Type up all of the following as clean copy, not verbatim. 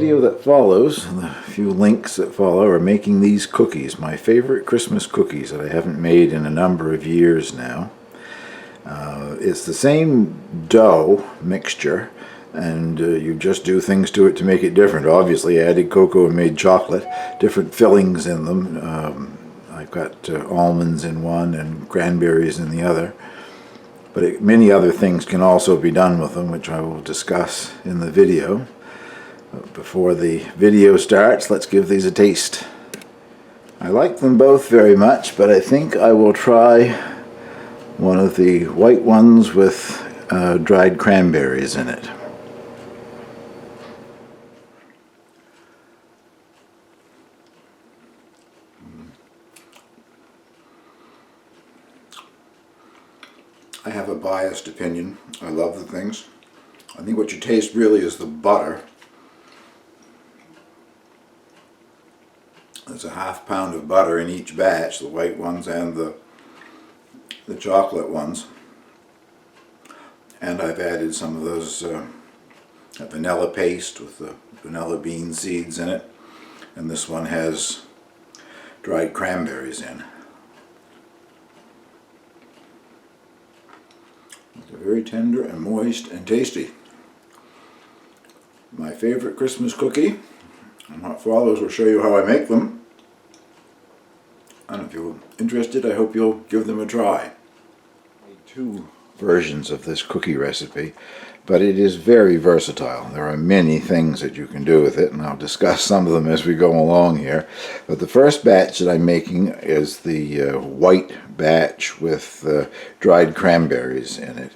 video that follows, and the few links that follow, are making these cookies, my favorite Christmas cookies that I haven't made in a number of years now. It's the same dough mixture, and you just do things to it to make it different. Obviously, I added cocoa and made chocolate, different fillings in them. I've got almonds in one and cranberries in the other. But many other things can also be done with them, which I will discuss in the video. But before the video starts, let's give these a taste. I like them both very much, but I think I will try one of the white ones with dried cranberries in it. I have a biased opinion. I love the things. I think what you taste really is the butter. There's a ½ pound of butter in each batch, the white ones and the chocolate ones. And I've added some of those vanilla paste with the vanilla bean seeds in it. And this one has dried cranberries in. They're very tender and moist and tasty. My favorite Christmas cookie, and what follows will show you how I make them. And if you're interested, I hope you'll give them a try. I made 2 versions of this cookie recipe, but it is very versatile. There are many things that you can do with it, and I'll discuss some of them as we go along here. But the first batch that I'm making is the white batch with dried cranberries in it.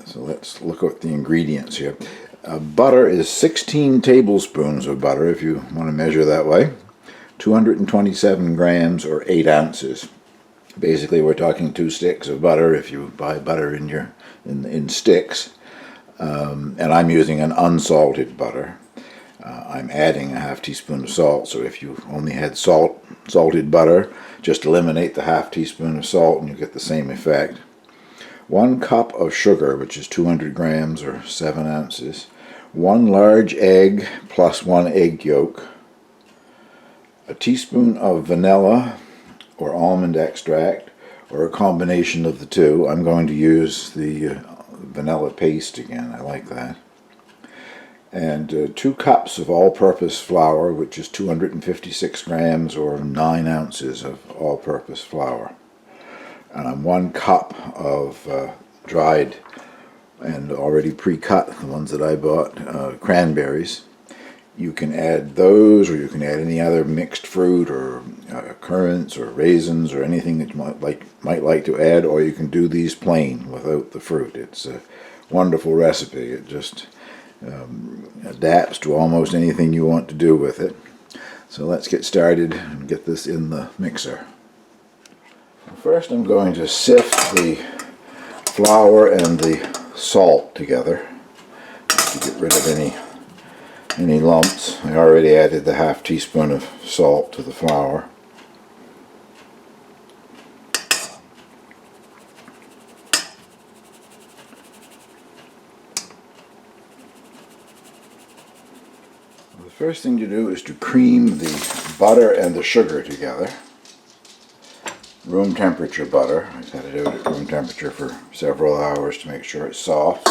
So let's look at the ingredients here. Butter is 16 tablespoons of butter, if you want to measure that way. 227 grams or 8 ounces. Basically, we're talking 2 sticks of butter if you buy butter in sticks. And I'm using an unsalted butter. I'm adding a ½ teaspoon of salt, so if you only had salted butter, just eliminate the ½ teaspoon of salt and you get the same effect. 1 cup of sugar, which is 200 grams or 7 ounces. 1 large egg plus 1 egg yolk. A teaspoon of vanilla or almond extract, or a combination of the two. I'm going to use the vanilla paste again. I like that. And 2 cups of all-purpose flour, which is 256 grams or 9 ounces of all-purpose flour. And 1 cup of dried and already pre-cut, the ones that I bought, cranberries. You can add those, or you can add any other mixed fruit or currants or raisins or anything that you might like to add, or you can do these plain without the fruit. It's a wonderful recipe. It just adapts to almost anything you want to do with it. So let's get started and get this in the mixer. First I'm going to sift the flour and the salt together to get rid of any lumps. I already added the ½ teaspoon of salt to the flour. The first thing to do is to cream the butter and the sugar together. Room temperature butter. I've had it out at room temperature for several hours to make sure it's soft.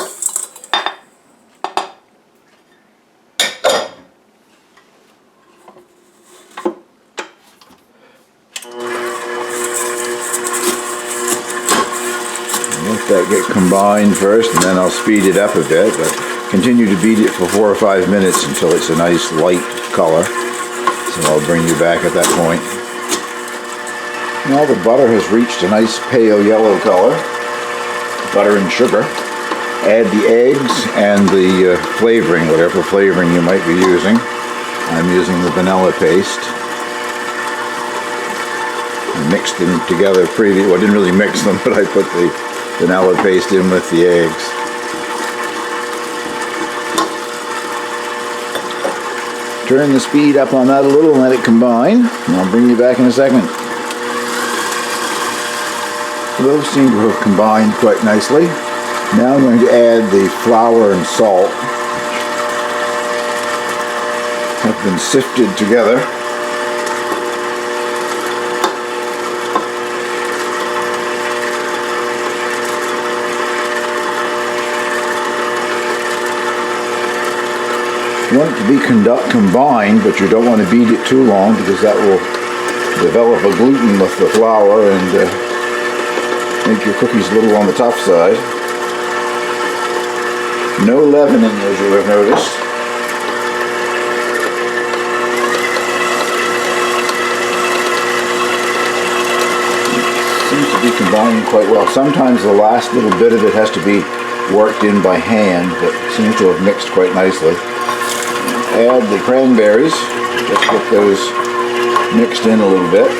Let that get combined first, and then I'll speed it up a bit, but continue to beat it for 4 or 5 minutes until it's a nice light color. So I'll bring you back at that point. Now the butter has reached a nice pale yellow color, butter and sugar. Add the eggs and the flavoring, whatever flavoring you might be using. I'm using the vanilla paste. I mixed them together well, I didn't really mix them, but I put the vanilla paste in with the eggs. Turn the speed up on that a little and let it combine, and I'll bring you back in a second. Those seem to have combined quite nicely. Now I'm going to add the flour and salt. have been sifted together. You want it to be combined, but you don't want to beat it too long because that will develop a gluten with the flour and make your cookies a little on the tough side. No leavening, as you have noticed. It seems to be combining quite well. Sometimes the last little bit of it has to be worked in by hand, but it seems to have mixed quite nicely. Add the cranberries, just get those mixed in a little bit.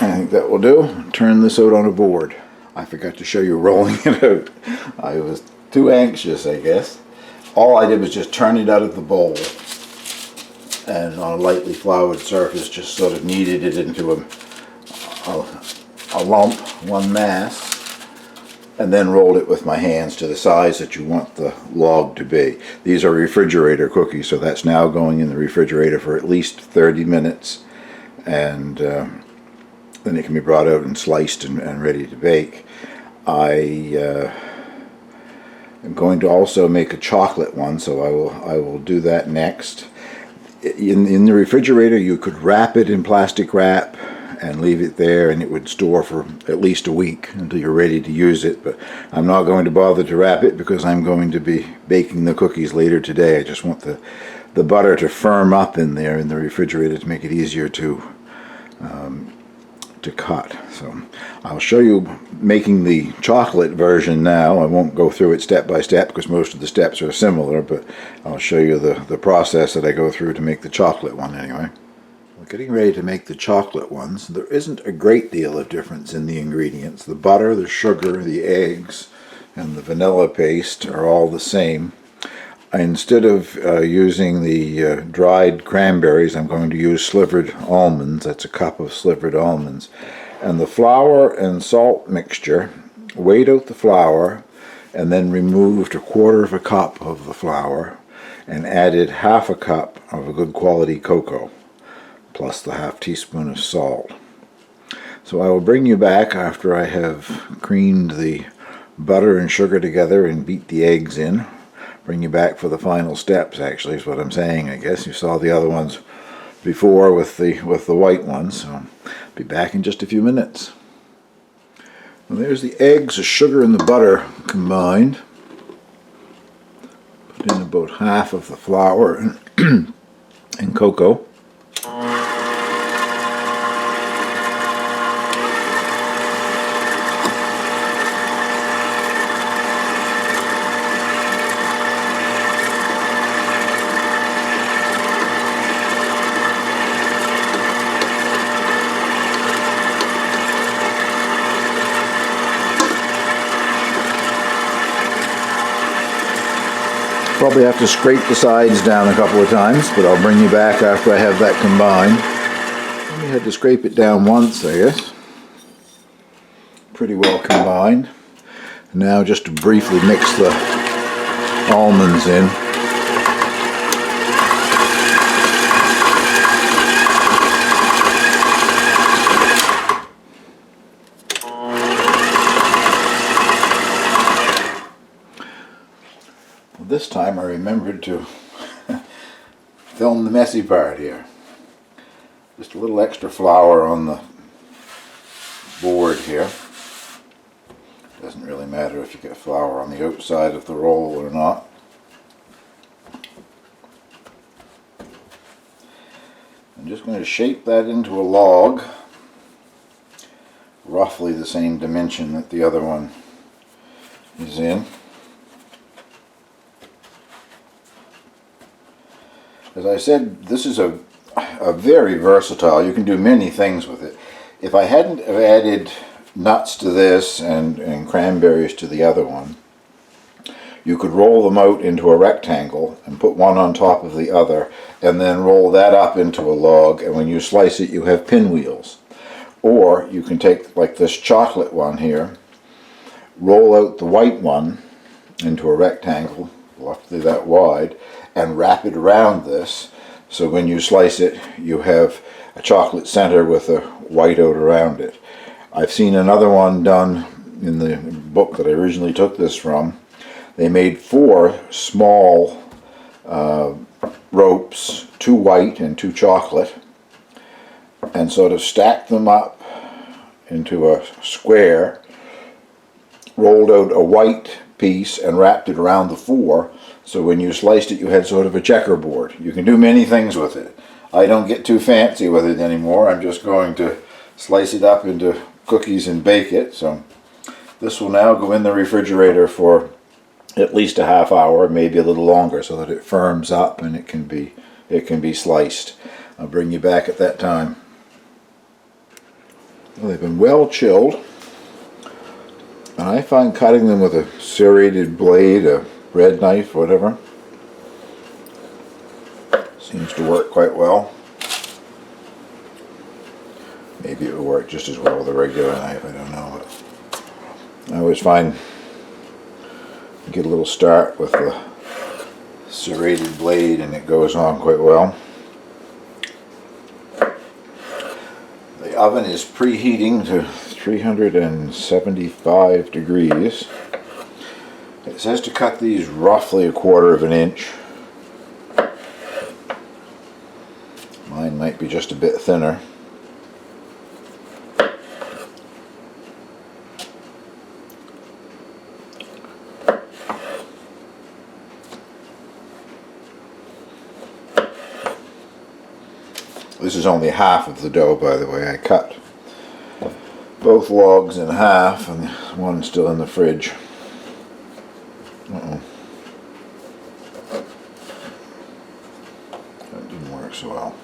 I think that will do. Turn this out on a board. I forgot to show you rolling it out. I was too anxious, I guess. All I did was just turn it out of the bowl, and on a lightly floured surface just sort of kneaded it into a lump, one mass, and then rolled it with my hands to the size that you want the log to be. These are refrigerator cookies, so that's now going in the refrigerator for at least 30 minutes, and then it can be brought out and sliced and ready to bake. I am going to also make a chocolate one, so I will do that next. In the refrigerator, you could wrap it in plastic wrap and leave it there, and it would store for at least a week until you're ready to use it. But I'm not going to bother to wrap it because I'm going to be baking the cookies later today. I just want the butter to firm up in there in the refrigerator to make it easier to cut. So I'll show you making the chocolate version now. I won't go through it step by step because most of the steps are similar, but I'll show you the process that I go through to make the chocolate one anyway. We're getting ready to make the chocolate ones. There isn't a great deal of difference in the ingredients. The butter, the sugar, the eggs, and the vanilla paste are all the same. Instead of using the dried cranberries, I'm going to use slivered almonds. That's a cup of slivered almonds. And the flour and salt mixture, weighed out the flour, and then removed 1/4 cup of the flour, and added 1/2 cup of a good quality cocoa, plus the 1/2 teaspoon of salt. So I will bring you back after I have creamed the butter and sugar together and beat the eggs in. Bring you back for the final steps, actually, is what I'm saying, I guess. You saw the other ones before with the white ones, so be back in just a few minutes. Well, there's the eggs, the sugar, and the butter combined. Put in about 1/2 of the flour and cocoa. Probably have to scrape the sides down a couple of times, but I'll bring you back after I have that combined. Only had to scrape it down once, I guess. Pretty well combined. Now just to briefly mix the almonds in. This time I remembered to film the messy part here. Just a little extra flour on the board here. Doesn't really matter if you get flour on the outside of the roll or not. I'm just going to shape that into a log, roughly the same dimension that the other one is in. As I said, this is a very versatile. You can do many things with it. If I hadn't have added nuts to this and cranberries to the other one, you could roll them out into a rectangle and put one on top of the other and then roll that up into a log, and when you slice it you have pinwheels. Or you can take like this chocolate one here, roll out the white one into a rectangle, roughly that wide, and wrap it around this. So when you slice it, you have a chocolate center with a white out around it. I've seen another one done in the book that I originally took this from. They made 4 small ropes, 2 white and 2 chocolate, and sort of stacked them up into a square, rolled out a white piece and wrapped it around the 4, so when you sliced it you had sort of a checkerboard. You can do many things with it. I don't get too fancy with it anymore. I'm just going to slice it up into cookies and bake it. So this will now go in the refrigerator for at least a half hour, maybe a little longer, so that it firms up and it can be sliced. I'll bring you back at that time. Well, they've been well chilled, and I find cutting them with a serrated blade, a bread knife, whatever, seems to work quite well. Maybe it would work just as well with a regular knife, I don't know. But I always find you get a little start with the serrated blade and it goes on quite well. The oven is preheating to 375 degrees. It says to cut these roughly a quarter of an inch. Mine might be just a bit thinner. This is only half of the dough, by the way. I cut both logs in half, and one's still in the fridge. That didn't work so well.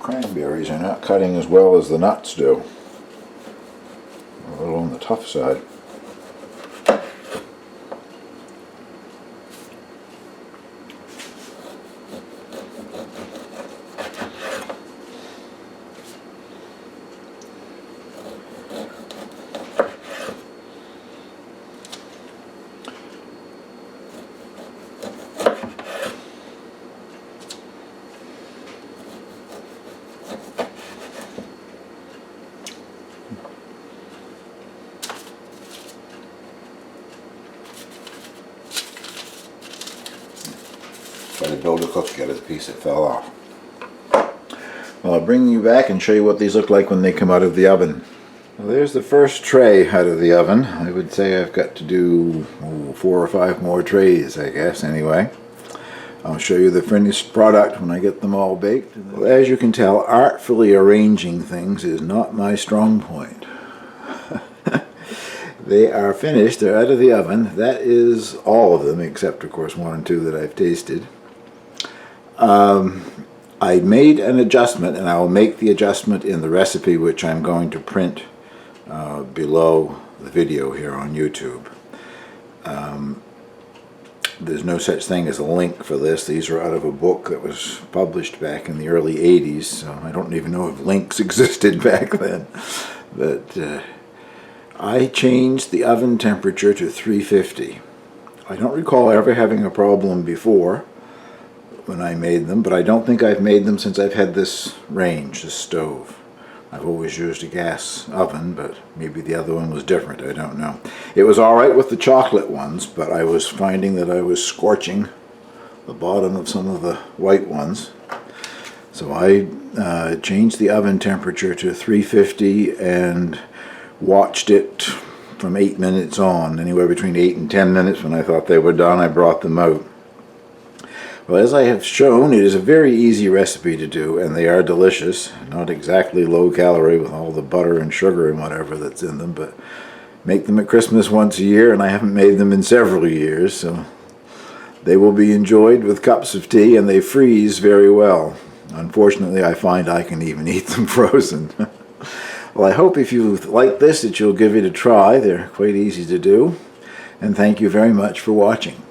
Cranberries are not cutting as well as the nuts do. A little on the tough side. Try to build a cookie out of the piece that fell off. Well, I'll bring you back and show you what these look like when they come out of the oven. Well, there's the first tray out of the oven. I would say I've got to do 4 or 5 more trays, I guess, anyway. I'll show you the finished product when I get them all baked. Well, as you can tell, artfully arranging things is not my strong point. They are finished, they're out of the oven. That is all of them, except of course 1 and 2 that I've tasted. I made an adjustment, and I will make the adjustment in the recipe, which I'm going to print below the video here on YouTube. There's no such thing as a link for this. These are out of a book that was published back in the early 80s, so I don't even know if links existed back then. But I changed the oven temperature to 350. I don't recall ever having a problem before when I made them, but I don't think I've made them since I've had this range, this stove. I've always used a gas oven, but maybe the other one was different, I don't know. It was alright with the chocolate ones, but I was finding that I was scorching the bottom of some of the white ones. So I changed the oven temperature to 350 and watched it from 8 minutes on, anywhere between 8 and 10 minutes. When I thought they were done, I brought them out. Well, as I have shown, it is a very easy recipe to do, and they are delicious. Not exactly low calorie with all the butter and sugar and whatever that's in them, but make them at Christmas once a year, and I haven't made them in several years, so they will be enjoyed with cups of tea, and they freeze very well. Unfortunately, I find I can even eat them frozen. Well, I hope if you like this that you'll give it a try. They're quite easy to do. and thank you very much for watching.